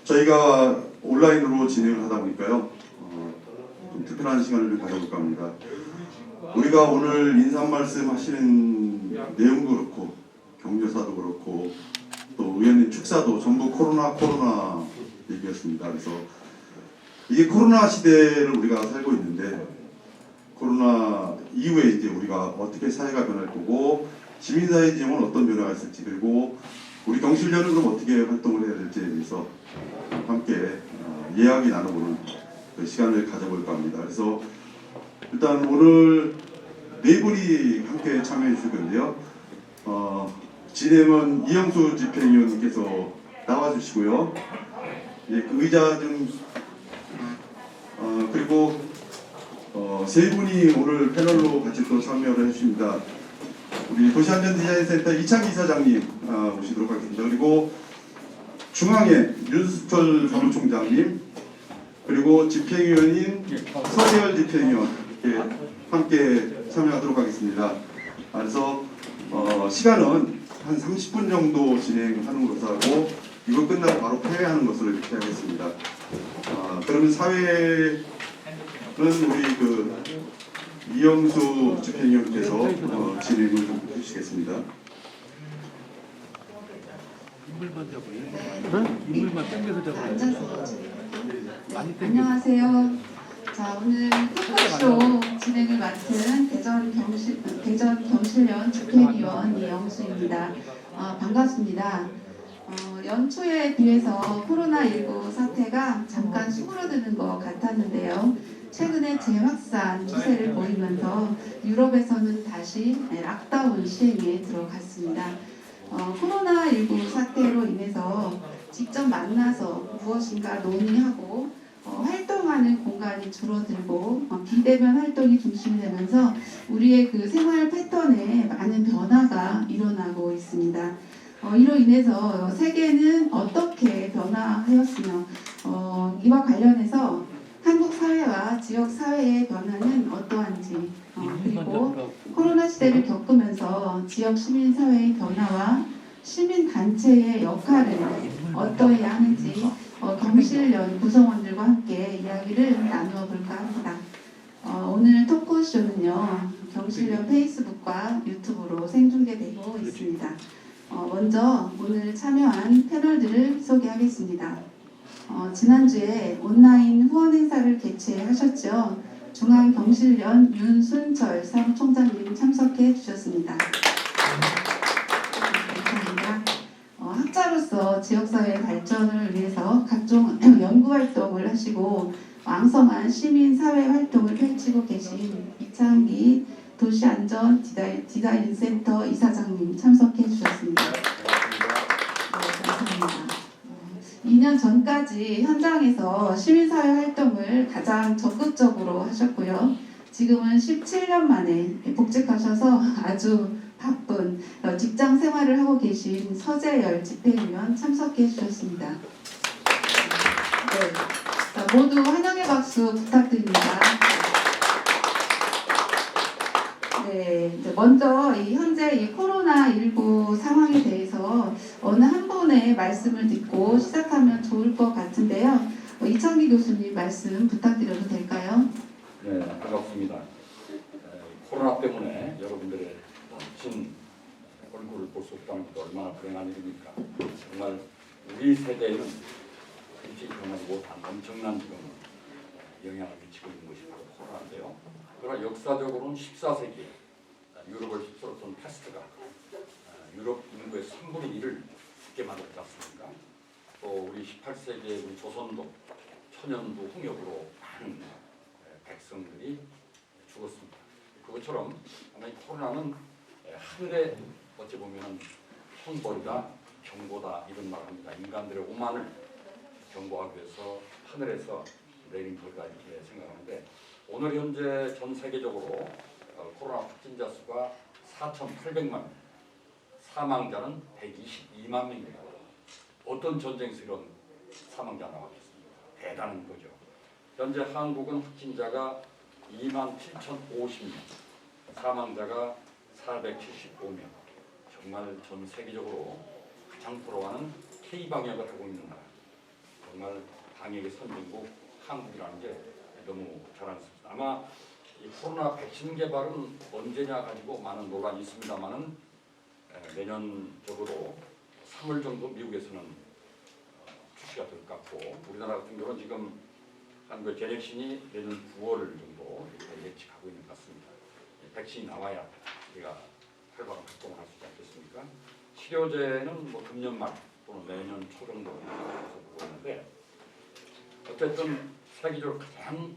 저희가 온라인으로 진행을 하다 보니까요, 좀 특별한 시간을 가져볼까 합니다. 우리가 오늘 인사 말씀 하시는 내용도 그렇고, 격려사도 그렇고, 또 의원님 축사도 전부 코로나 얘기였습니다. 그래서 이게 코로나 시대를 우리가 살고 있는데, 코로나 이후에 이제 우리가 어떻게 사회가 변할 거고, 시민사회 지형은 어떤 변화가 있을지, 그리고 우리 경실련은 그럼 어떻게 활동을 해야 될지에 대해서 함께 이야기 나눠보는 그 시간을 가져볼까 합니다. 그래서 일단 오늘 네 분이 함께 참여해 주실 건데요. 진행은 이영수 집행위원님께서 나와주시고요. 예, 그 의자 좀 그리고 세 분이 오늘 패널로 같이 또 참여를 해주십니다. 우리 도시안전디자인센터 이창기 이사장님 오시도록 하겠습니다. 그리고 중앙에 윤수철 사무총장님, 그리고 집행위원인 서재열 집행위원 함께 참여하도록 하겠습니다. 그래서 시간은 한 30분 정도 진행하는 것으로 하고, 이거 끝나고 바로 폐회하는 것으로 이렇게 하겠습니다. 그러면 사회는 우리 그 이영수 집행위원께서 진행을 좀 해주시겠습니다. 인물만 잡아요. 인물만 당겨서 잡아요. 안녕하세요. 자, 오늘 토크쇼 진행을 맡은 대전 경실련 집행위원 이영수입니다. 반갑습니다. 연초에 비해서 코로나19 사태가 잠깐 수그러드는 것 같았는데요. 최근에 재확산 추세를 보이면서 유럽에서는 다시 락다운 시행에 들어갔습니다. 코로나19 사태로 인해서 직접 만나서 무엇인가 논의하고 활동하는 공간이 줄어들고 비대면 활동이 중심되면서 우리의 그 생활 패턴에 많은 변화가 일어나고 있습니다. 이로 인해서 세계는 어떻게 변화하였으며 이와 관련해서 한국 사회와 지역 사회의 변화는 어떠한지, 그리고 코로나 시대를 겪으면서 지역 시민 사회의 변화와 시민 단체의 역할을 어떠해야 하는지 경실련 구성원들과 함께 이야기를 나누어 볼까 합니다. 오늘 토크쇼는요, 경실련 페이스북과 유튜브로 생중계되고 있습니다. 먼저 오늘 참여한 패널들을 소개하겠습니다. 지난주에 온라인 후원 행사를 개최하셨죠. 중앙경실련 윤순철 사무총장님 참석해 주셨습니다. 감사합니다. 학자로서 지역사회 발전을 위해서 각종 연구활동을 하시고 왕성한 시민사회 활동을 펼치고 계신 이창기 도시안전디자인센터 이사장님 참석해 주셨습니다. 네, 감사합니다. 2년 전까지 현장에서 시민사회 활동을 가장 적극적으로 하셨고요. 지금은 17년 만에 복직하셔서 아주 바쁜 직장 생활을 하고 계신 서재열 집행위원 참석해 주셨습니다. 네, 자, 모두 환영의 박수 부탁드립니다. 네, 먼저 현재 이 코로나19 상황에 대해서 어느 한 분의 말씀을 듣고 시작하면 좋을 것 같은데요. 이창기 교수님 말씀 부탁드려도 될까요? 네, 반갑습니다. 코로나 때문에 여러분들의 멋진 얼굴을 볼 수 없다는 것도 얼마나 불행한 일입니까? 정말 우리 세대에는 일찍 일어나지 못한 엄청난 지금 영향을 미치고 있는 것이 바로 코로나인데요. 그러나 역사적으로는 14세기 유럽을 휩쓸었던 패스트가 유럽 인구의 3분의 1을 죽게 만들지 않습니까? 또 우리 18세기에 우리 조선도 천연두 홍역으로 많은 백성들이 죽었습니다. 그것처럼 아마 이 코로나는 하늘의 어찌 보면 형벌이다, 경고다 이런 말을 합니다. 인간들의 오만을 경고하기 위해서 하늘에서 내린 벌이다 이렇게 생각하는데, 오늘 현재 전 세계적으로 코로나 확진자 수가 4,800만 명, 사망자는 122만 명입니다. 어떤 전쟁에서 이런 사망자 나왔겠습니까? 대단한 거죠. 현재 한국은 확진자가 27,050명, 사망자가 475명, 정말 전 세계적으로 가장 부러워하는 K 방역을 하고 있는 나라. 정말 방역의 선진국 한국이라는 게 너무 자랑스럽습니다. 아마 이 코로나 백신 개발은 언제냐 가지고 많은 논란이 있습니다만은 내년 적어도 3월 정도 미국에서는 출시가 될 것 같고 우리나라 같은 경우는 지금 한국 제넥신이 내년 9월 정도 이렇게 예측하고 있는 것 같습니다. 백신이 나와야 우리가 활발한 활동을 할 수 있지 않겠습니까? 치료제는 뭐 금년 말 또는 내년 초 정도 보고 있는데 어쨌든 세계적으로 가장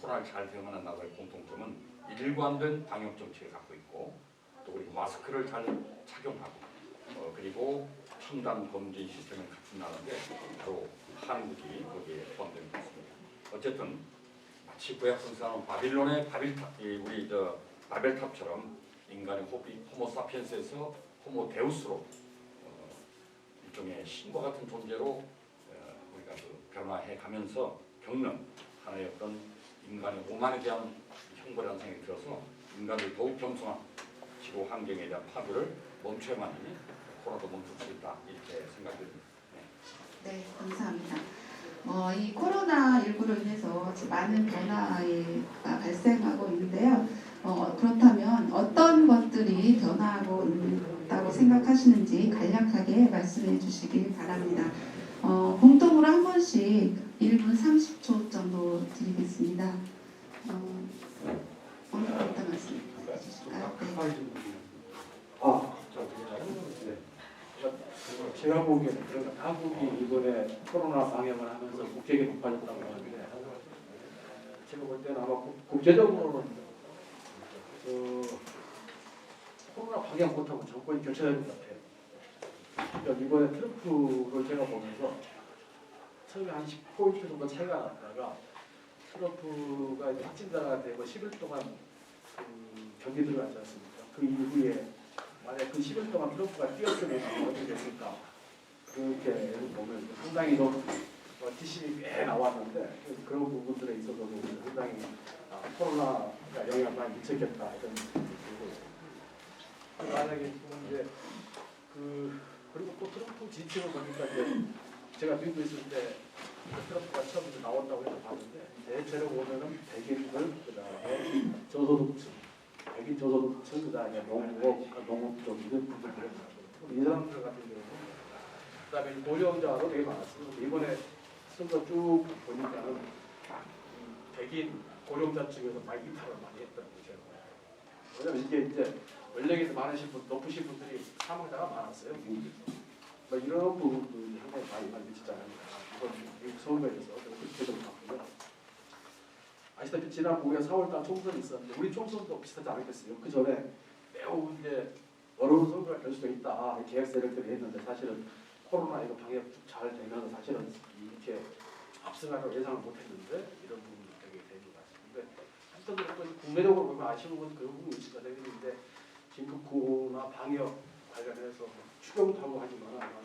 코로나를 잘 대응하는 나라의 공통점은 일관된 방역 정책을 갖고 있고 또 우리 마스크를 잘 착용하고 그리고 첨단 검진 시스템을 갖춘 나라인데 바로 한국이 거기에 포함된 것 같습니다. 어쨌든 마치 구약 성사는 바빌론의 우리 바벨탑처럼 인간의 호모사피엔스에서 호모데우스로 일종의 신과 같은 존재로 우리가 변화해 가면서 겪는 하나의 어떤 인간의 오만에 대한 형벌이라는 생각이 들어서 인간을 더욱 겸손한 지구 환경에 대한 파괴를 멈춰야만이 코로나도 멈출 수 있다 이렇게 생각이 듭니다. 네, 감사합니다. 이 코로나19로 인해서 많은 변화가 발생하고 있는데요. 그렇다면 어떤 것들이 변화하고 있다고 생각하시는지 간략하게 말씀해 주시길 바랍니다. 공통으로 한 번씩 1분 30초 정도 드리겠습니다. 어느 분부터 말씀해 주실까요? 네. 제가 보기에는 그러니까 한국이 이번에 코로나 방역을 하면서 국격이 높아졌다고 하는데 제가 볼 때는 아마 국제적으로는 코로나 방역 못하고 정권이 교체된 것 같아요. 그러니까 이번에 트럼프를 제가 보면서 처음에 한 10포인트 정도 차이가 났다가 트럼프가 이제 확진자가 되고 10일 동안 격리 들어갔지 않습니까? 그 이후에 만약 그 10일 동안 트럼프가 뛰었으면 어떻게 됐을까? 그렇게 보면 상당히 좀 지심이 꽤 나왔는데 그런 부분들에 있어서도 상당히 코로나가 영향을 많이 미쳤겠다 이런 생각이 들고 만약에 이제 그리고 또 트럼프 지침을 보니까 이제 제가 미국에 있을 때 트럼프가 처음 나온다고 해서 봤는데 대체로 보면은 백인들 그다음에 저소득층 백인 저소득층 그다음에 농업 쪽 이런 분들 이 사람들 같은 경우는 그다음에 고령자도 되게 많았어요. 이번에 순서 쭉 보니까는 백인 고령자 측에서 많이 이탈을 많이 했다고 제가 봐요. 왜냐면 이게 이제 연령에서 많으신 분, 높으신 분들이 사망자가 많았어요. 뭐 이런 부분들이 상당히 많이 미치지 않습니까? 이번 미국 선거에서 그렇게 좀 봤고요. 아시다시피 지난 5년 4월달 총선이 있었는데 우리 총선도 비슷하지 않았겠어요. 그 전에 매우 이제 어려운 선거가 될 수도 있다 계획 세력들이 했는데 사실은 코로나 이거 방역 잘 되면서 사실은 이렇게 압승하려고 예상을 못했는데 이런 부분이 되게 되는 것 같습니다. 하여튼 국내적으로 보면 아쉬운 건 그런 부분이 있을 것 같은데 긴급 코로나 방역 관련해서 추경도 하고 하지만 아마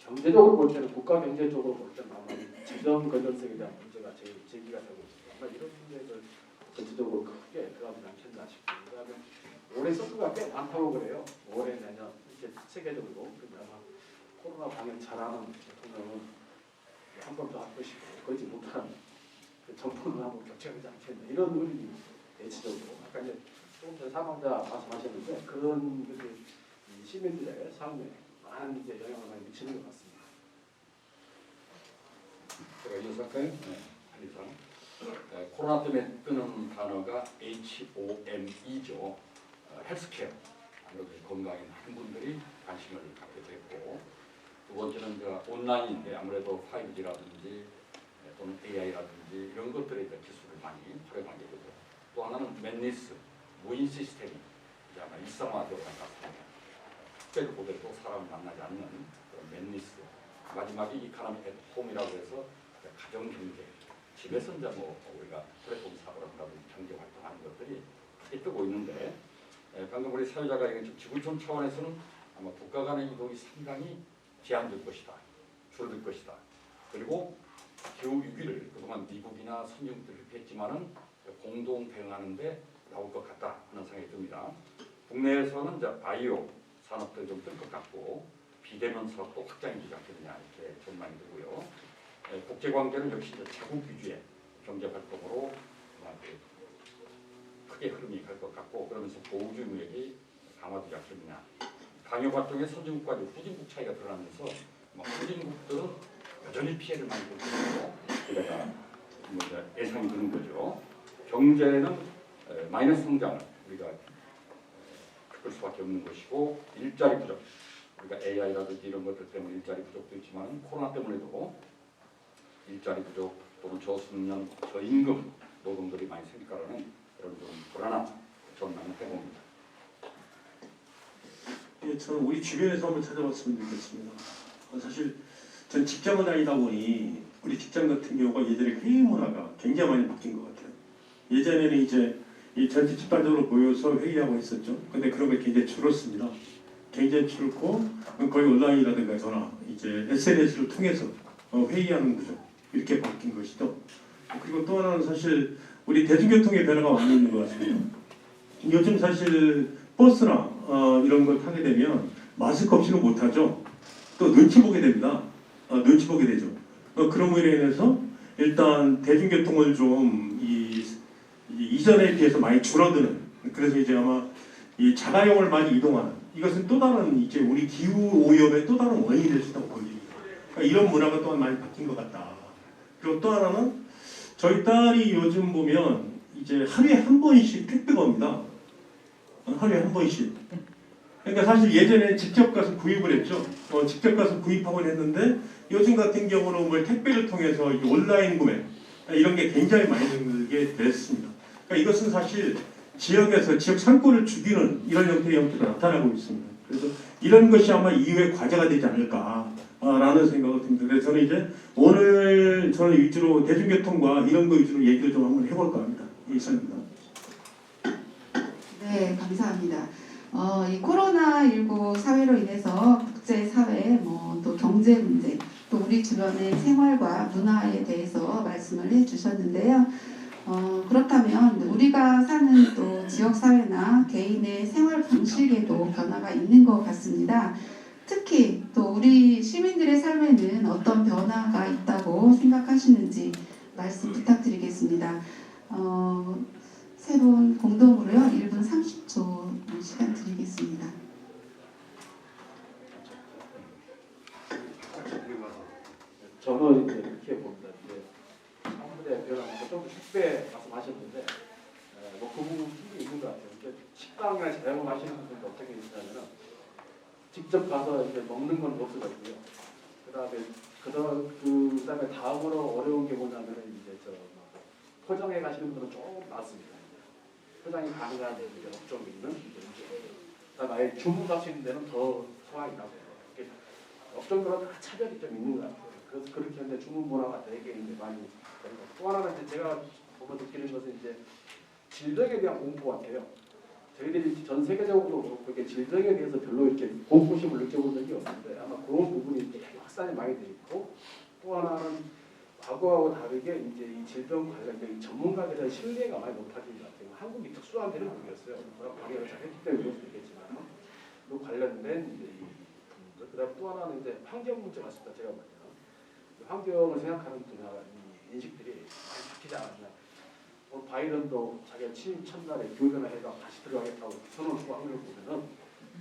경제적으로 볼 때는 국가 경제 쪽으로 볼 때는 아마 재정 건전성에 대한 문제가 제일 제기가 되고 있습니다. 아마 이런 문제를 전체적으로 크게 들어가지 않겠나 싶습니다. 그다음에 올해 서크가 꽤 많다고 그래요. 올해 내년 이렇게 세계적으로 아마 코로나 방역 잘하는 대통령은 한 번 더 할 것이고 그러지 못한 정부는 한번 교체하지 않겠나 이런 의미 대체적으로 아까 이제 조금 전에 사망자 말씀하셨는데 그런 시민들의 삶에 많은 이제 영향을 많이 미치는 것 같습니다. 제가 이어서할까요? 네, 한이상. 코로나 때문에 뜨는 단어가 HOME죠. 헬스케어. 아무래도 건강에 많은 분들이 관심을 갖게 됐고 두 번째는 온라인인데 아무래도 5G라든지 또는 AI라든지 이런 것들의 기술을 많이 활용하게 되고 또 하나는 맨니스, 무인 시스템이 이제 아마 일상화되어 간 것 같습니다. 특별히 보더라도 사람을 만나지 않는 그런 맨니스 마지막에 이카노미 앳 홈이라고 해서 가정 경제 집에서 이제 뭐 우리가 플랫폼 사업을 한다든지 경제 활동하는 것들이 크게 뜨고 있는데 방금 우리 사회자가 얘기한 지구촌 차원에서는 아마 국가 간의 이동이 상당히 제한될 것이다. 줄어들 것이다. 그리고 기후 위기를 그동안 미국이나 선진국들이 했지만은 공동 대응하는데 나올 것 같다 하는 생각이 듭니다. 국내에서는 이제 바이오 산업들이 좀 뜰 것 같고 비대면 사업도 확장이 되지 않겠느냐 이렇게 전망이 되고요. 국제 관계는 역시 이제 자국 위주의 경제 활동으로 크게 흐름이 갈 것 같고 그러면서 보호주의 무역이 강화되지 않겠느냐. 방역 활동의 선진국과 후진국 차이가 드러나면서 후진국들은 여전히 피해를 많이 보고 있고 그래가 예상이 드는 거죠. 경제는 마이너스 성장을 우리가 겪을 수밖에 없는 것이고 일자리 부족, 우리가 AI라든지 이런 것들 때문에 일자리 부족도 있지만 코로나 때문에도 일자리 부족 또는 저수년, 저임금 노동들이 많이 생길 거라는 그런 좀 불안한 전망을 해봅니다. 예, 저는 우리 주변에서 한번 찾아봤으면 좋겠습니다. 사실 전 직장을 다니다 보니 우리 직장 같은 경우가 예전에 회의 문화가 굉장히 많이 바뀐 것 같아요. 예전에는 이제 이 전체 집단적으로 모여서 회의하고 했었죠. 근데 그런 게 굉장히 줄었습니다. 굉장히 줄고 거의 온라인이라든가 전화, 이제 SNS를 통해서 회의하는 구조 이렇게 바뀐 것이죠. 그리고 또 하나는 사실 우리 대중교통의 변화가 많이 있는 것 같습니다. 요즘 사실 버스나 이런 걸 타게 되면 마스크 없이는 못하죠. 또 눈치 보게 됩니다. 눈치 보게 되죠. 그런 일에 인해서 일단 대중교통을 좀 이전에 비해서 많이 줄어드는, 그래서 이제 아마 이 자가용을 많이 이동하는, 이것은 또 다른 이제 우리 기후 오염의 또 다른 원인이 될 수 있다고 보입니다. 그러니까 이런 문화가 또한 많이 바뀐 것 같다. 그리고 또 하나는 저희 딸이 요즘 보면 이제 하루에 한 번씩 택배가 옵니다. 하루에 한 번씩. 그러니까 사실 예전에 직접 가서 구입을 했죠. 직접 가서 구입하곤 했는데 요즘 같은 경우는 뭐 택배를 통해서 온라인 구매 이런 게 굉장히 많이 늘게 됐습니다. 그러니까 이것은 사실 지역에서 지역 상권을 죽이는 이런 형태의 형태가 나타나고 있습니다. 그래서 이런 것이 아마 이후의 과제가 되지 않을까라는 생각을 듭니다. 그래서 저는 이제 오늘 저는 위주로 대중교통과 이런 거 위주로 얘기를 좀 한번 해볼까 합니다. 이상입니다. 네, 감사합니다. 이 코로나19 사회로 인해서 국제사회, 또 경제 문제, 또 우리 주변의 생활과 문화에 대해서 말씀을 해주셨는데요. 그렇다면 우리가 사는 또 지역사회나 개인의 생활 방식에도 변화가 있는 것 같습니다. 특히 또 우리 시민들의 삶에는 어떤 변화가 있다고 생각하시는지 말씀 부탁드리겠습니다. 세 분 공동으로요. 1분 30초 시간 드리겠습니다. 저는 이제 이렇게 봅니다. 이제 아무래도 변화가 좀 택배 말씀하셨는데 그 부분 충분히 있는 것 같아요. 이제 식당이나 자영업 하시는 분들 어떻게 있냐면은 직접 가서 이제 먹는 건 없어졌고요. 그다음에 다음으로 어려운 게 뭐냐면은 이제 포장해 가시는 분들은 조금 낫습니다. 포장이 가능한 업종이 있는 그다음에 아예 주문하시는 데는 더 소화이 나고요. 업종별로 다 차별이 좀 있는 것 같아요. 그래서 그렇게 이제 주문 문화가 되게 이제 많이 되는 것. 또 하나는 이제 제가 보면 느끼는 것은 이제 질병에 대한 공부 같아요. 저희들이 전 세계적으로 그렇게 질병에 대해서 별로 이렇게 공포심을 느껴본 적이 없는데 아마 그런 부분이 되게 확산이 많이 돼 있고 또 하나는 과거하고 다르게 이제 이 질병 관련된 전문가에 대한 신뢰가 많이 높아진 것 같아요. 한국이 특수한 데는 모르겠어요. 방역을 잘 했기 때문에 그럴 수도 있겠지만 그 관련된 이제 그다음 또 하나는 이제 환경 문제 같습니다. 제가 볼 때는 환경을 생각하는 분야 인식들이 많이 바뀌지 않았나. 바이든도 자기가 취임 첫날에 기후변화해가 다시 들어가겠다고 선언을 하고 하는 걸 보면은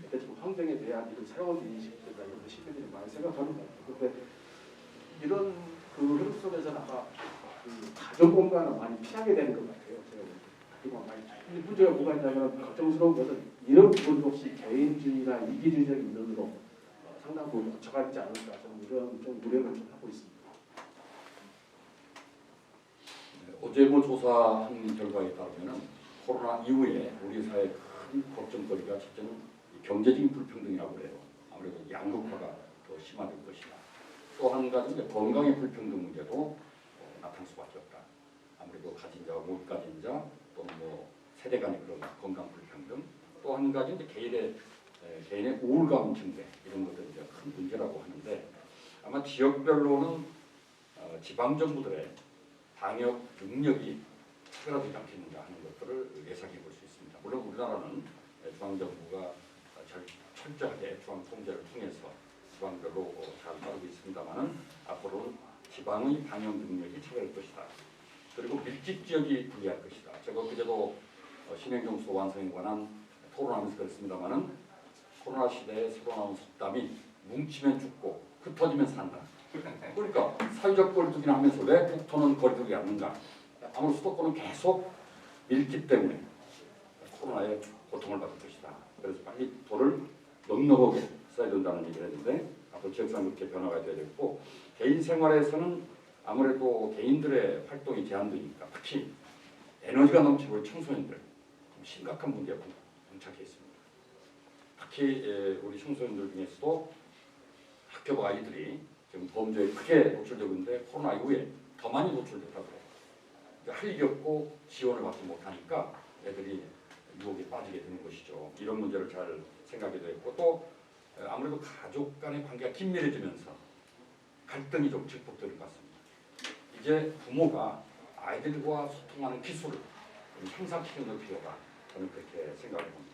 그때 지금 환경에 대한 이런 새로운 인식들이나 이런 시민들이 많이 생각하는 것 같아요. 그런데 이런 그 흐름 속에서는 아마 그 가족 공간을 많이 피하게 되는 것 같아요. 제가 많이. 근데 문제가 뭐가 있냐면 걱정스러운 것은 이런 부분 혹시 개인주의나 이기주의적인 면으로 상당 부분 얹혀가 있지 않을까 저는 이런 좀 우려를 좀 하고 있습니다. 어제 조사한 결과에 따르면 코로나 이후에 우리 사회 큰 걱정거리가 첫째는 경제적인 불평등이라고 해요. 아무래도 양극화가 더 심화될 것이다. 또 한 가지는 건강의 불평등 문제도 나타날 수밖에 없다. 아무래도 가진 자와 못 가진 자 또는 세대 간의 그런 건강 불평등 또 한 가지는 개인의 우울감 증대 이런 것들이 이제 큰 문제라고 하는데 아마 지역별로는 지방 정부들의 방역 능력이 차별화되지 않겠는가 하는 것들을 예상해 볼 수 있습니다. 물론 우리나라는 중앙정부가 철저하게 중앙 통제를 통해서 지방별로 잘 다루고 있습니다만은 앞으로 지방의 방역 능력이 차별할 것이다. 그리고 밀집 지역이 불리할 것이다. 제가 그제도 신행정수 완성에 관한 토론하면서 그랬습니다만은 코로나 시대에 새로 나온 속담이 뭉치면 죽고 흩어지면 산다. 그러니까 사회적 거리두기를 하면서 왜 국토는 거리두기 하는가? 아무래도 수도권은 계속 밀집 때문에 코로나에 고통을 받을 것이다. 그래서 빨리 돌을 넉넉하게 써야 된다는 얘기를 했는데 앞으로 지역사회 그렇게 변화가 돼야 되고 개인 생활에서는 아무래도 개인들의 활동이 제한되니까 특히 에너지가 넘치고 청소년들 좀 심각한 문제가 봉착해 있습니다. 특히 우리 청소년들 중에서도 학교 아이들이 지금 범죄에 크게 노출되고 있는데 코로나 이후에 더 많이 노출됐다고 해요. 할 일이 없고 지원을 받지 못하니까 애들이 유혹에 빠지게 되는 것이죠. 이런 문제를 잘 생각이 되고 또 아무래도 가족 간의 관계가 긴밀해지면서 갈등이 좀 증폭되는 것 같습니다. 이제 부모가 아이들과 소통하는 기술을 좀 향상시키는 필요가 저는 그렇게 생각을 합니다.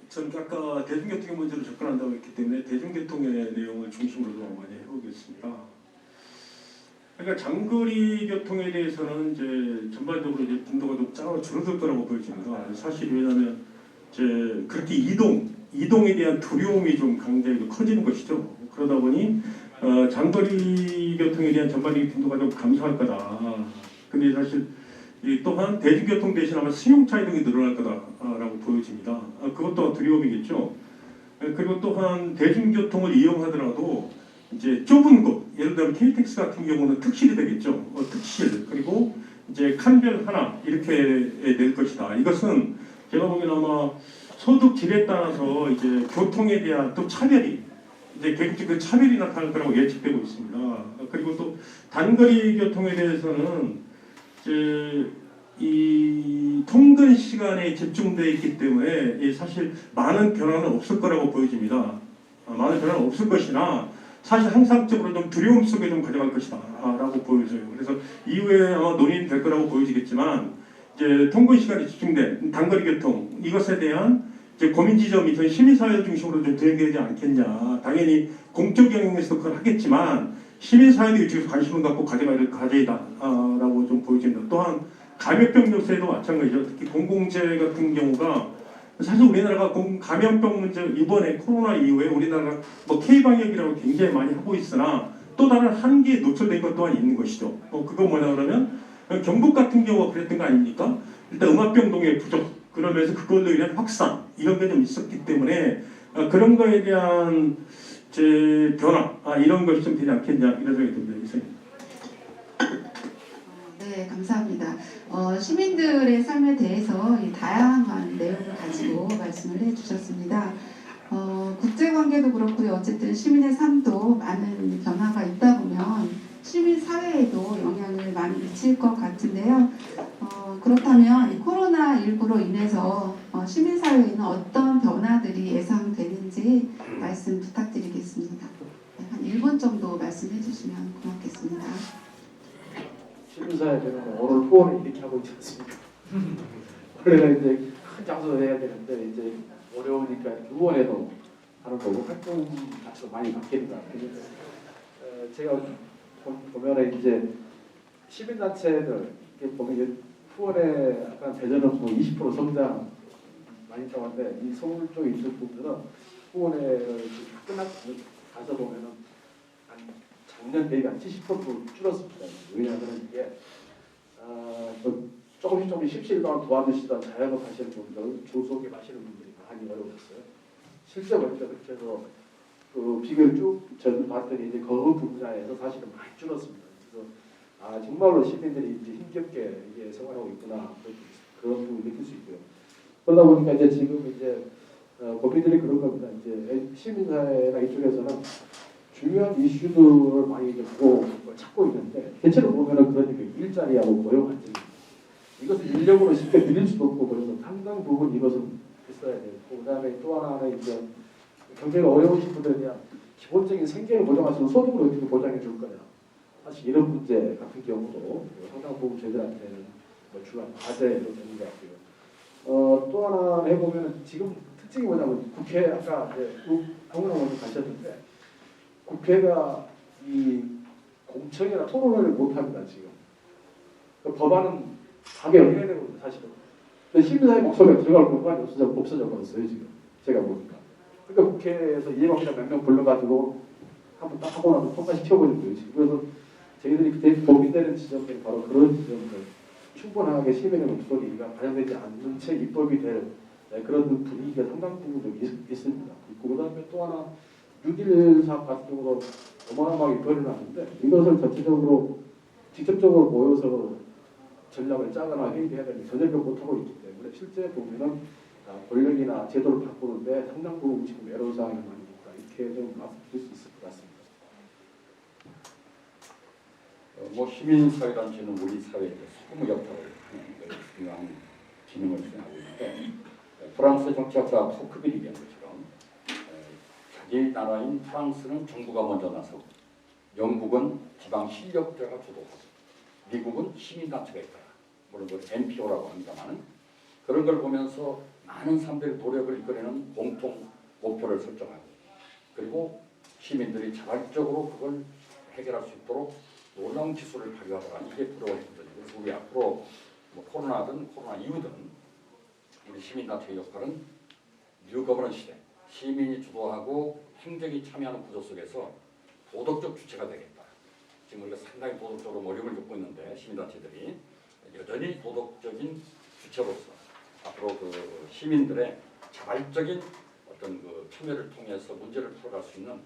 저는 아까 대중교통의 문제로 접근한다고 했기 때문에 대중교통의 내용을 중심으로 좀 많이 해보겠습니다. 그러니까 장거리 교통에 대해서는 이제 전반적으로 이제 빈도가 좀 줄어들 거라고 보여집니다. 사실 왜냐하면 이제 그렇게 이동에 대한 두려움이 좀 굉장히 좀 커지는 것이죠. 그러다 보니 장거리 교통에 대한 전반적인 빈도가 좀 감소할 거다. 근데 사실 또한 대중교통 대신 아마 승용차 이동이 늘어날 거다라고 보여집니다. 그것도 두려움이겠죠. 그리고 또한 대중교통을 이용하더라도 이제 좁은 곳, 예를 들면 KTX 같은 경우는 특실이 되겠죠. 특실 그리고 이제 칸별 하나 이렇게 낼 것이다. 이것은 제가 보기에는 아마 소득 질에 따라서 이제 교통에 대한 또 차별이 이제 계급적 차별이 나타날 거라고 예측되고 있습니다. 그리고 또 단거리 교통에 대해서는 이 통근 시간에 집중되어 있기 때문에 사실 많은 변화는 없을 거라고 보여집니다. 많은 변화는 없을 것이나 사실 항상적으로 좀 두려움 속에 좀 가져갈 것이다 라고 보여져요. 그래서 이후에 아마 논의될 거라고 보여지겠지만 이제 통근 시간이 집중된 단거리 교통 이것에 대한 이제 고민 지점이 전 시민사회 중심으로 좀 진행되지 않겠냐. 당연히 공적 영역에서도 그걸 하겠지만 시민사회도 이쪽에서 관심을 갖고 가져야 되다라고 좀 보여집니다. 또한 감염병 요새도 마찬가지죠. 특히 공공재 같은 경우가 사실 우리나라가 감염병 문제 이번에 코로나 이후에 우리나라가 뭐 K방역이라고 굉장히 많이 하고 있으나 또 다른 한계에 노출된 것 또한 있는 것이죠. 그건 뭐냐 그러면 경북 같은 경우가 그랬던 거 아닙니까? 일단 음압병동의 부족 그러면서 그걸로 인한 확산 이런 게 좀 있었기 때문에 그런 거에 대한 변화 이런 것이 좀 되지 않겠냐 이런 생각이 듭니다. 이상입니다. 네, 감사합니다. 시민들의 삶에 대해서 다양한 내용을 가지고 말씀을 해주셨습니다. 국제관계도 그렇고요. 어쨌든 시민의 삶도 많은 변화가 있다 보면 시민 사회에도 영향을 많이 미칠 것 같은데요. 그렇다면 이 코로나19로 인해서 시민 사회에는 어떤 변화들이 예상되는지 말씀 부탁드리겠습니다. 네, 한 1분 정도 말씀해 주시면 고맙겠습니다. 시민사회는 오늘 후원을 이렇게 하고 있지 않습니까? 원래가 이제 큰 장소로 해야 되는데 이제 어려우니까 후원에도 하는 거고 활동 자체도 많이 바뀌는 것 같아요. 제가 보면은 이제 시민단체들 이렇게 보면 후원에 약간 대전은 뭐 20% 성장 많이 있다고 하는데 이 서울 쪽에 있는 분들은 후원에 끝나고 가서 보면은 한 작년 대비 한 70% 줄었습니다. 왜냐하면 이게 조금씩 십시일반 도와주시던 자영업 하시는 분들, 조소기업 하시는 분들이 많이 어려웠어요. 실제로 그래서 그 비교를 쭉 봤더니 이제 그 분야에서 사실은 많이 줄었습니다. 그래서 정말로 시민들이 이제 힘겹게 이게 생활하고 있구나 그런 부분을 느낄 수 있고요. 그러다 보니까 이제 지금 이제 국민들이 그런 겁니다. 이제 시민사회나 이쪽에서는 중요한 이슈들을 많이 듣고 찾고 있는데 대체로 보면은 그러니까 일자리하고 고용 안정 이것을 인력으로 쉽게 늘릴 수도 없고 그래서 상당 부분 이것은 있어야 되고 그다음에 또 하나는 이제 경제가 어려우신 분들에 대한 기본적인 생계를 보장할 수 있는 소득을 어떻게 보장해 줄 거냐. 사실 이런 문제 같은 경우도 상당 부분 저희들한테는 중요한 과제로 되는 것 같고요. 또 하나 해보면 지금 특징이 뭐냐면 국회 아까 이제 황운하 의원님 가셨는데 국회가 이 공청이나 토론을 못합니다 지금. 그 법안은 다 개혁해야 되거든요 사실은. 근데 시민사회 목소리가 들어갈 공간이 없어져버렸어요 지금 제가 보니까. 그러니까 국회에서 이해관계자 몇 명 불러가지고 한번 딱 하고 나서 통과시켜버린 거예요 지금. 그래서 저희들이 그때 도움이 되는 지점들이 바로 그런 지점들. 충분하게 시민의 목소리가 반영되지 않는 채 입법이 될 그런 분위기가 상당 부분 좀 있습니다. 있고 그다음에 또 하나 뉴딜 사업 같은 경우도 어마어마하게 벌어놨는데 이것을 전체적으로 직접적으로 모여서 전략을 짜거나 회의해야 되는 전혀 못하고 있기 때문에 실제 보면은 권력이나 제도를 바꾸는데 상당 부분 지금 애로사항이 많이 있다. 이렇게 좀 말씀드릴 수 있을 것 같습니다. 뭐 시민사회단체는 우리 사회의 소금 역할을 하는 중요한 기능을 수행하고 있는데 프랑스 정치학자 토크빌이 얘기한 것처럼 자기 나라인 프랑스는 정부가 먼저 나서고 영국은 지방 실력자가 주도하고 미국은 시민단체가 있다. 물론 그 NPO라고 합니다만 그런 걸 보면서 많은 사람들의 노력을 이끌어내는 공통 목표를 설정하고 그리고 시민들이 자발적으로 그걸 해결할 수 있도록 놀라운 기술을 발휘하더라. 이게 부러워했거든요. 그래서 우리 앞으로 뭐 코로나든 코로나 이후든 우리 시민단체의 역할은 뉴 거버넌스 시대, 시민이 주도하고 행정이 참여하는 구조 속에서 도덕적 주체가 되겠다. 지금 우리가 상당히 도덕적으로 어려움을 겪고 있는데 시민단체들이 여전히 도덕적인 주체로서 앞으로 그 시민들의 자발적인 어떤 그 참여를 통해서 문제를 풀어갈 수 있는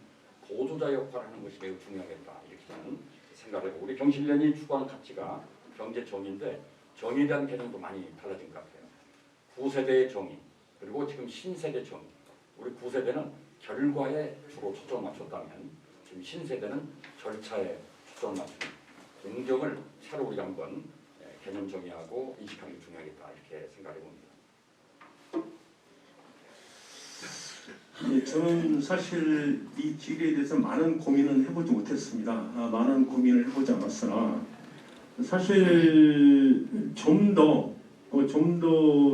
보조자 역할을 하는 것이 매우 중요하겠다. 이렇게 저는 생각을 해보고 우리 경실련이 추구하는 가치가 경제 정의인데 정의에 대한 개념도 많이 달라진 것 같아요. 9세대의 정의 그리고 지금 신세대 정의. 우리 9세대는 결과에 주로 초점을 맞췄다면 지금 신세대는 절차에 초점을 맞추는 공정을 새로 우리가 한번 개념 정의하고 인식하는 게 중요하겠다 이렇게 생각해 봅니다. 예, 저는 사실 이 질에 대해서 많은 고민은 해보지 못했습니다. 많은 고민을 해보지 않았으나 사실 좀 더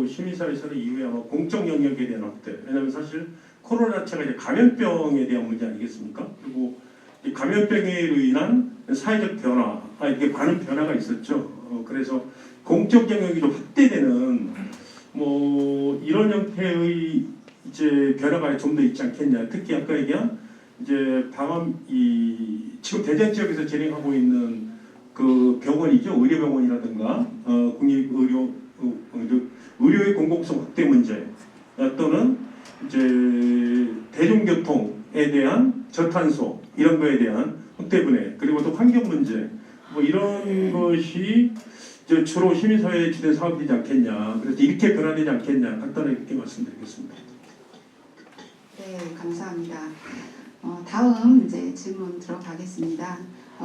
시민사회에서는 이후에 아마 공적 영역에 대한 확대. 왜냐하면 사실 코로나 자체가 이제 감염병에 대한 문제 아니겠습니까? 그리고 이 감염병으로 인한 사회적 변화, 이게 많은 변화가 있었죠. 그래서 공적 영역이 좀 확대되는 뭐 이런 형태의 이제 변화가 좀 더 있지 않겠냐. 특히 아까 얘기한 이제 지금 대전 지역에서 진행하고 있는 그 병원이죠. 의료병원이라든가 의료의 공공성 확대 문제 또는 이제 대중교통에 대한 저탄소 이런 거에 대한 확대 분해 그리고 또 환경 문제 뭐 이런 것이 이제 주로 시민사회에 주된 사업이지 않겠냐. 그래서 이렇게 변화되지 않겠냐. 간단하게 이렇게 말씀드리겠습니다. 네, 감사합니다. 다음 이제 질문 들어가겠습니다.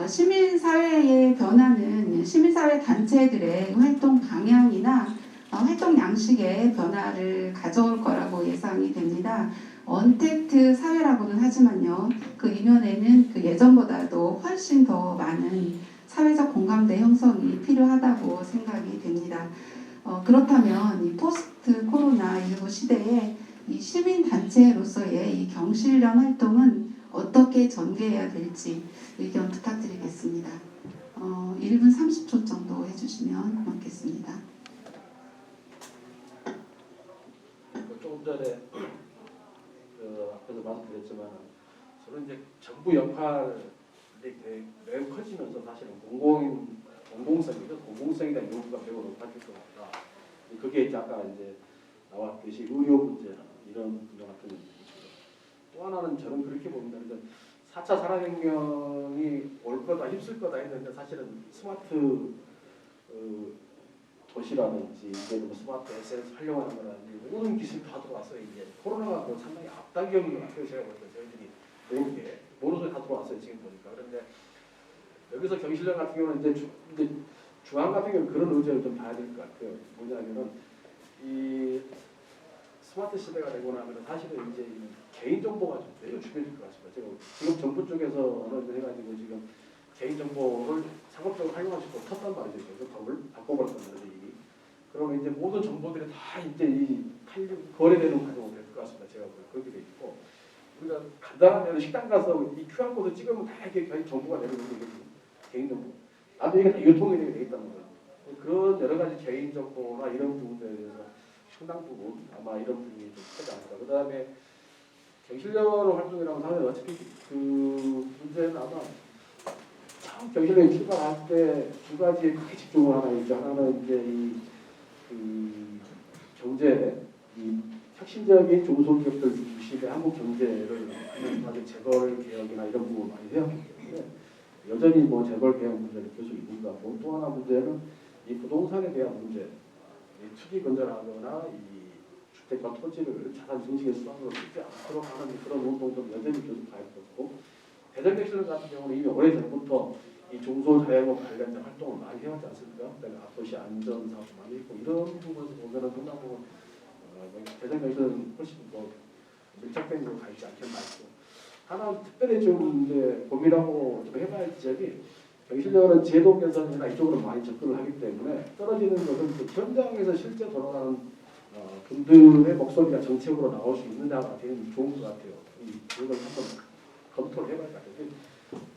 시민사회의 변화는 시민사회 단체들의 활동 방향이나 활동 양식의 변화를 가져올 거라고 예상이 됩니다. 언택트 사회라고는 하지만요, 그 이면에는 그 예전보다도 훨씬 더 많은 사회적 공감대 형성이 필요하다고 생각이 됩니다. 그렇다면 이 포스트 코로나19 시대에 이 시민단체로서의 이 경실련 활동은 어떻게 전개해야 될지 의견 부탁드리겠습니다. 1분 30초 정도 해주시면 고맙겠습니다. 조금 전에 앞에서 말씀드렸지만 저는 이제 정부 역할이 매우 커지면서 사실은 공공성이죠. 공공성에 대한 요구가 매우 높아질 것 같다. 그게 이제 아까 이제 나왔듯이 의료 문제나 이런 분야 같은 문제죠. 또 하나는 저는 그렇게 봅니다. 그러니까 4차 산업혁명이 올 거다, 힘쓸 거다 했는데 사실은 스마트 도시라든지 이제 뭐 스마트 SNS 활용하는 거라든지 모든 기술이 다 들어왔어요. 이제 코로나가 상당히 앞당겨 있는 것 같아요. 제가 볼 때 저희들이 모르게 모르게 다 들어왔어요. 지금 보니까. 그런데 여기서 경실련 같은 경우는 이제 중앙 같은 경우는 그런 의제를 좀 봐야 될 것 같아요. 뭐냐면은 이 스마트 시대가 되고 나면 사실은 이제 개인 정보가 좀 매우 중요해질 것 같습니다. 지금 정부 쪽에서 해가지고 지금 개인 정보를 상업적으로 활용할 수 있도록 텄단 말이죠. 법을 바꿔버렸단 말이죠. 그러면 이제 모든 정보들이 다 이제 이 거래되는 과정으로 될 것 같습니다. 제가 보기엔 그렇게 돼 있고 우리가 간단하면 식당 가서 이 QR 코드 찍으면 다 이게 정보가 내려오는 게 개인 정보. 나도 이게 다 유통이 되게 돼 있다는 거예요. 그런 여러 가지 개인 정보나 이런 부분들에 대해서 상당 부분 아마 이런 부분이 좀 크지 않을까. 그 다음에 경실련 활동이라고 하면 어차피 그 문제는 아마 처음 경실련이 출발할 때 두 가지에 크게 집중을 하나 있죠. 하나는 이제 이 경제, 이 혁신적인 중소기업들 중심의 한국 경제를 하는 재벌 개혁이나 이런 부분을 많이 생각했기 때문에 여전히 뭐 재벌 개혁 문제는 계속 있는 것 같고 또 하나 문제는 이 부동산에 대한 문제, 이 투기 건전하거나 이 주택과 토지를 자산 증식의 수단으로 쓰지 않도록 하는 그런 운동도 여전히 계속 가입됐고 대전경실련 같은 경우는 이미 오래전부터 이 중소자영업 관련된 활동을 많이 해왔지 않습니까? 그다음에 앞도시 안전 사업도 많이 있고 이런 부분에서 보면은 상당 부분 대전경실련은 훨씬 더 밀착된 걸로 가 있지 않겠나 싶고 하나 특별히 좀 이제 고민하고 좀 해봐야 할 지적이 경실련은 제도 개선이나 이쪽으로 많이 접근을 하기 때문에 떨어지는 것은 그 현장에서 실제 돌아가는 분들의 목소리가 정책으로 나올 수 있느냐가 되게 좋은 것 같아요. 이걸 한번 검토를 해봐야 할 것 같아요.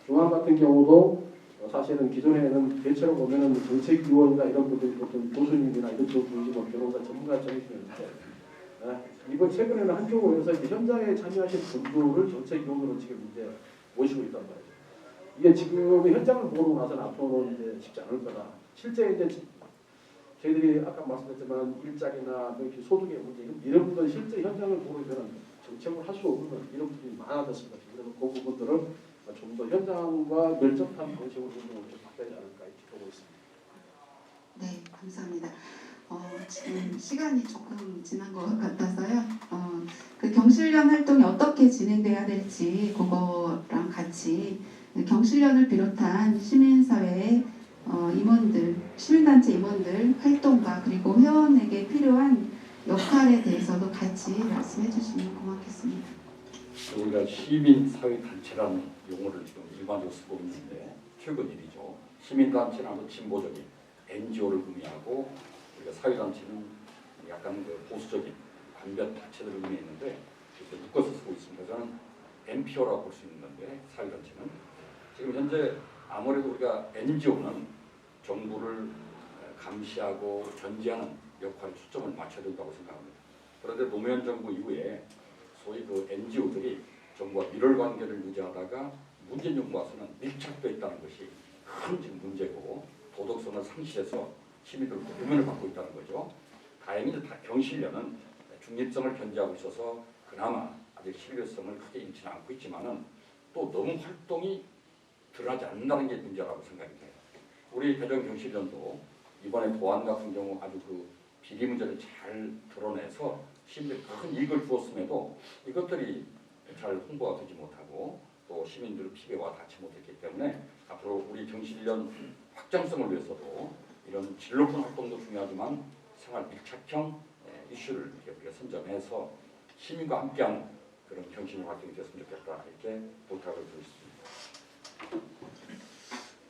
중앙 같은 경우도 사실은 기존에는 대체로 보면은 정책위원이나 이런 분들이 보통 교수님이나 이런 쪽 중심으로 변호사 전문가점이었는데 이번 최근에는 한쪽으로 해서 이제 현장에 참여하신 분들을 정책위원으로 지금 이제 모시고 있단 말이죠. 이게 지금 현장을 모르고 나서는 앞으로는 이제 쉽지 않을 거다. 실제 이제 저희들이 아까 말씀드렸지만 일자리나 이렇게 소득의 문제 이런 부분들 실제 현장을 모르면 정책을 할 수 없는 이런 부분이 많아졌습니다. 그래서 그 부분들을 좀 더 현장과 밀접한 방식으로 운동을 좀 바뀌지 않을까 이렇게 보고 있습니다. 네, 감사합니다. 지금 시간이 조금 지난 것 같아서요. 그 경실련 활동이 어떻게 진행돼야 될지 그거랑 같이 경실련을 비롯한 시민사회 임원들, 시민단체 임원들 활동과 그리고 회원에게 필요한 역할에 대해서도 같이 말씀해 주시면 고맙겠습니다. 우리가 시민사회단체라는 용어를 지금 일반적으로 쓰고 있는데 최근 일이죠. 시민단체는 진보적인 NGO를 의미하고 우리가 사회단체는 약간 그 보수적인 반변 단체들을 의미했는데 이렇게 묶어서 쓰고 있습니다. 저는 NPO라고 볼 수 있는 건데 사회단체는 지금 현재 아무래도 우리가 NGO는 정부를 감시하고 견제하는 역할에 초점을 맞춰야 된다고 생각합니다. 그런데 노무현 정부 이후에 소위 그 NGO들이 정부와 밀월 관계를 유지하다가 문재인 정부 와서는 밀착되어 있다는 것이 큰 지금 문제고 도덕성을 상실해서 시민들로부터 외면을 받고 있다는 거죠. 다행히 경실련은 중립성을 견제하고 있어서 그나마 아직 신뢰성을 크게 잃지는 않고 있지만은 또 너무 활동이 드러나지 않는다는 게 문제라고 생각이 돼요. 우리 대전경실련도 이번에 도안 같은 경우 아주 그 비리 문제를 잘 드러내서 시민들이 큰 이익을 주었음에도 이것들이 잘 홍보가 되지 못하고 또 시민들의 피해와 닿지 못했기 때문에 앞으로 우리 경실련 확장성을 위해서도 이런 질 높은 활동도 중요하지만 생활 밀착형 이슈를 우리가 선점해서 시민과 함께하는 그런 경실련 활동이 됐으면 좋겠다 이렇게 부탁을 드리겠습니다.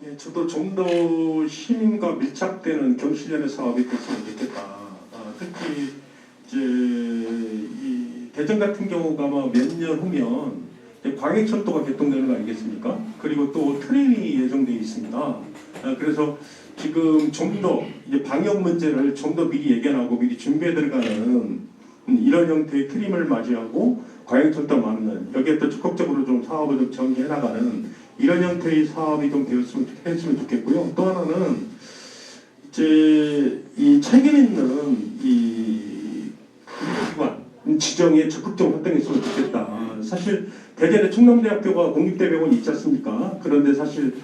예, 저도 좀 더 시민과 밀착되는 경실련의 사업이 됐으면 좋겠다. 특히 이제 이 대전 같은 경우가 아마 몇 년 후면 광역철도가 개통되는 거 아니겠습니까? 그리고 또 트램이 예정되어 있습니다. 그래서 지금 좀 더 이제 방역 문제를 좀 더 미리 예견하고 미리 준비해 들어가는 이런 형태의 트림을 맞이하고 광역철도 맞는 여기에 또 적극적으로 좀 사업을 좀 전개해 나가는 이런 형태의 사업이 좀 했으면 좋겠고요. 또 하나는 이제 이 책임 있는 이 의료기관 지정에 적극적으로 활동했으면 좋겠다. 사실 대전에 충남대학교가 공립대병원이 있지 않습니까? 그런데 사실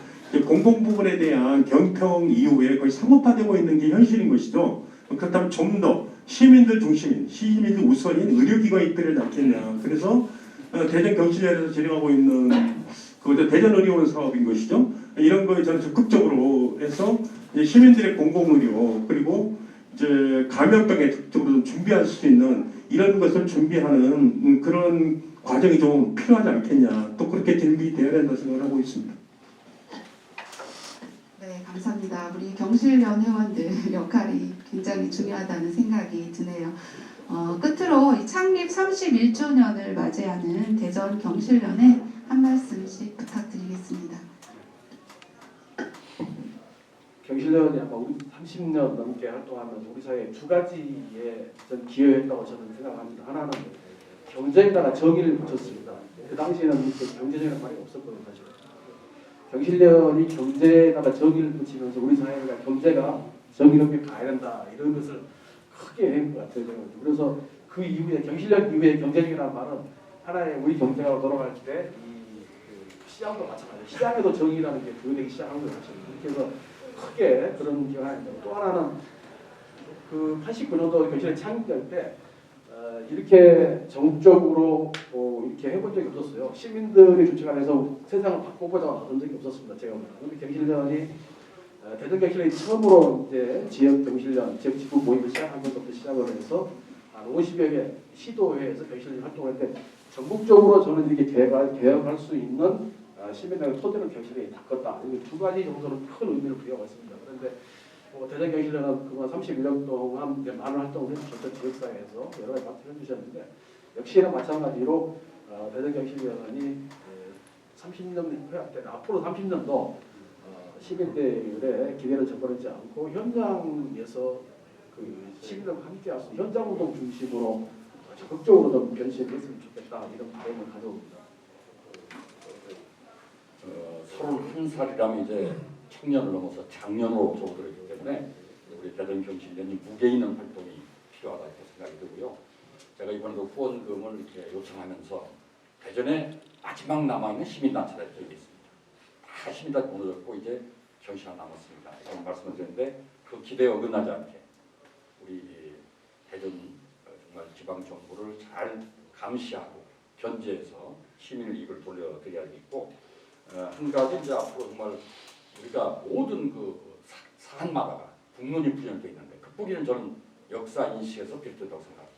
공공 부분에 대한 경평 이후에 거의 상업화되고 있는 게 현실인 것이죠. 그렇다면 좀 더 시민들 중심인, 시민들 우선인 의료기관이 있더라도 낫겠냐. 그래서 대전 경실련에서 진행하고 있는 그것도 대전의료원 사업인 것이죠. 이런 거에 저는 적극적으로 해서 시민들의 공공의료 그리고 이제 감염병에 적극적으로 좀 준비할 수 있는 이런 것을 준비하는 그런 과정이 좀 필요하지 않겠냐. 또 그렇게 준비되어야 된다고 생각을 하고 있습니다. 네, 감사합니다. 감사합니다. 우리 경실련 회원들 역할이 굉장히 중요하다는 생각이 드네요. 끝으로 이 창립 31주년을 맞이하는 대전 경실련에 한 말씀씩 부탁드리겠습니다. 경실련이 아마 우리 30년 넘게 활동하면서 우리 사회에 두 가지에 전 기여했다고 저는 생각합니다. 하나는 경쟁에다가 정의를 붙였습니다. 그 당시에는 경제적인 말이 없었거든요. 사실. 경실련이 경제에다가 정의를 붙이면서 우리 사회가 경제가 정의롭게 가야 된다 이런 것을 크게 한 것 같아요. 그래서 그 이후에 경실련 이후에 경제적이라는 말은 하나의 우리 경제가 돌아갈 때 이 시장도 마찬가지예요. 시장에도 정의라는 게 부여되기 시작한 거예요. 그렇게 해서 크게 그런 기회가 있고 또 하나는 그 89년도 경실련이 창립될 때 이렇게 전국적으로 이렇게 해본 적이 없었어요. 시민들이 주체간에서 세상을 바꿔보자고 하던 적이 없었습니다. 제가 보면. 경실련이 대전 경실련이 처음으로 이제 지역 경실련, 지역 지부 모임을 시작한 것부터 시작을 해서 한 50여 개 시도회에서 경실련이 활동을 했는데 전국적으로 저는 이렇게 개혁할 수 있는 시민들의 토대를 경실련이 닦았다. 이 두 가지 정도는 큰 의미를 부여하고 있습니다. 그런데 대전 경실련은 그동안 31년 동안 많은 활동을 해주셨던 지역사회에서 여러 가지 발표를 해주셨는데 역시나 마찬가지로 대전 경실련이 30년 후에 앞으로 30년도 시민들의 기대를 저버리지 않고 현장에서 그 시민들과 함께할 수 있는 현장 운동 중심으로 적극적으로 좀 변신했으면 좋겠다 이런 바람을 가져옵니다. 31살이라면 이제 청년을 넘어서 장년으로 접어들었기 때문에 우리 대전 경실련이 무게 있는 활동이 필요하다 이렇게 생각이 들고요. 제가 이번에도 후원금을 이렇게 요청하면서 대전에 마지막 남아있는 시민단체들이 있습니다. 다 시민단체 무너졌고 이제 경실 하나 남았습니다. 이런 말씀을 드렸는데 그 기대에 어긋나지 않게 우리 대전 정말 지방 정부를 잘 감시하고 견제해서 시민의 입을 돌려드려야겠고 한 가지 이제 앞으로 정말 우리가 모든 그 사안마다가 국론이 부연되어 있는데 그 뿌리는 저는 역사 인식에서 비롯된다고 생각합니다.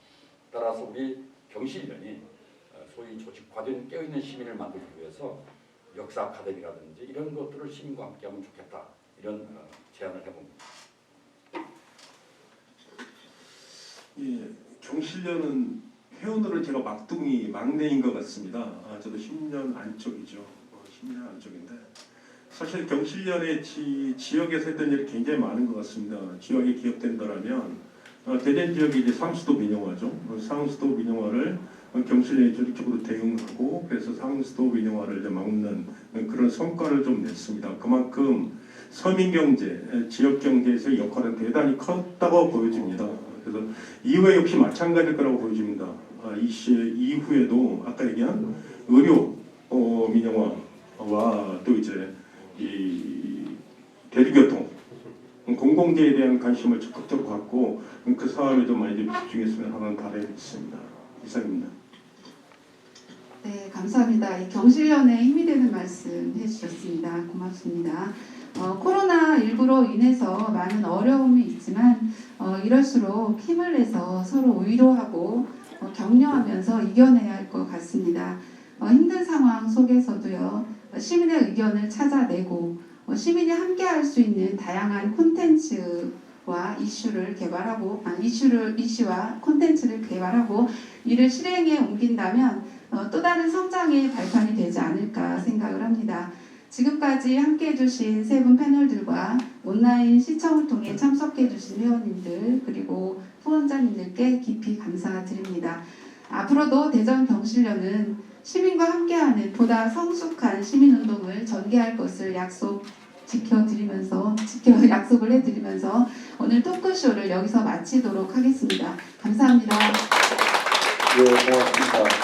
따라서 우리 경실련이 소위 조직화된 깨어있는 시민을 만들기 위해서 역사 아카데미라든지 이런 것들을 시민과 함께하면 좋겠다 이런 제안을 해봅니다. 예, 경실련은 회원으로 제가 막내인 것 같습니다. 저도 10년 안쪽이죠. 10년 안쪽인데 사실 경실련의 지역에서 했던 일이 굉장히 많은 것 같습니다. 지역에 기업된다라면 대전 지역이 이제 상수도 민영화죠. 상수도 민영화를 경실련이 조직적으로 대응하고 그래서 상수도 민영화를 이제 막는 그런 성과를 좀 냈습니다. 그만큼 서민 경제, 지역 경제에서의 역할은 대단히 컸다고 보여집니다. 그래서 이후에 역시 마찬가지일 거라고 보여집니다. 이 시 이후에도 아까 얘기한 의료 민영화와 또 이제 이 대중교통 공공재에 대한 관심을 적극적으로 갖고 그 사업에 좀 많이 집중했으면 하는 바람이 있습니다. 이상입니다. 네, 감사합니다. 이 경실련에 힘이 되는 말씀 해주셨습니다. 고맙습니다. 코로나19로 인해서 많은 어려움이 있지만 이럴수록 힘을 내서 서로 위로하고 격려하면서 이겨내야 할 것 같습니다. 힘든 상황 속에서도요, 시민의 의견을 찾아내고 시민이 함께할 수 있는 다양한 콘텐츠와 이슈를 개발하고 이슈와 콘텐츠를 개발하고 이를 실행에 옮긴다면 또 다른 성장의 발판이 되지 않을까 생각을 합니다. 지금까지 함께해 주신 세 분 패널들과 온라인 시청을 통해 참석해 주신 회원님들 그리고 후원자님들께 깊이 감사드립니다. 앞으로도 대전 경실련은 시민과 함께하는 보다 성숙한 시민운동을 전개할 것을 약속을 해드리면서 오늘 토크쇼를 여기서 마치도록 하겠습니다. 감사합니다. 네, 고맙습니다.